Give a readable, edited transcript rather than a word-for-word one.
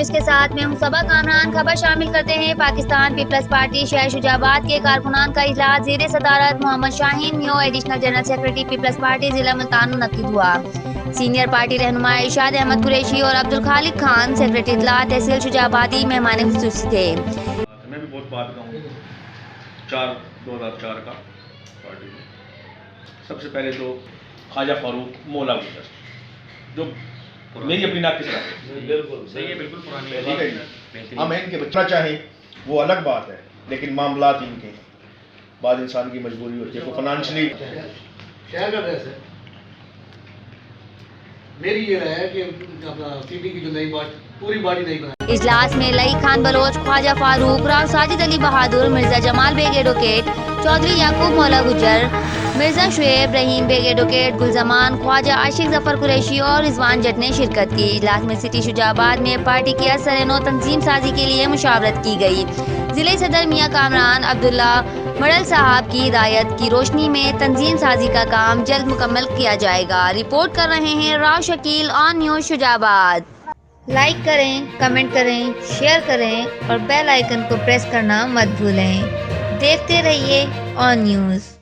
News کے ساتھ میں ہوں صبا کامران۔ خبر شامل کرتے ہیں۔ پاکستان پیپلز پارٹی شہر شجاع آباد کے کارکنان کا اجلاس زیر صدارت Muhammad Shaheen Meo additional general secretary Peoples Party ضلع ملتان منعقد ہوا۔ سینئر پارٹی رہنما ارشاد احمد قریشی اور عبدالخالق خان سیکرٹری اطلاع تحصیل شجاع آبادی مہمان خصوصی تھے۔ میں بھی بہت بات کہوں 2004 کا پارٹی میں سب سے پہلے تو خواجہ فاروق مولا گزر جو میری اپنی ناک کی سرا بالکل صحیح ہے، بالکل پرانی ہم ان کے بچنا چاہیں وہ الگ بات ہے، لیکن معاملات ان کے ہیں۔ بعض انسان کی مجبوری ہوتی ہے، کوئی فنانشلی شہر کا ڈریس ہے۔ میری یہ رائے ہے کہ پی پی کی جو نئی پوری باڈی نہیں بنا۔ اجلاس میں لئی خان بلوچ، خواجہ فاروق، راؤ ساجد علی بہادر، مرزا جمال بیگ ایڈوکیٹ، چودھری یعقوب مولا گجر، مرزا شعیب رحیم بیگ ایڈوکیٹ، گلزمان، خواجہ عاشق ظفر قریشی اور رضوان جٹ نے شرکت کی۔ اجلاس میں سٹی شجاع آباد میں پارٹی کی اثر نو تنظیم سازی کے لیے مشاورت کی گئی۔ ضلعی صدر میاں کامران عبداللہ مڈل صاحب کی ہدایت کی روشنی میں تنظیم سازی کا کام جلد مکمل کیا جائے گا۔ رپورٹ کر رہے ہیں راؤ شکیل آن نیوز شجاع آباد۔ لائک کریں، کمنٹ کریں، شیئر کریں اور بیل آئیکن کو پریس کرنا مت بھولیں۔ دیکھتے رہیے آن نیوز۔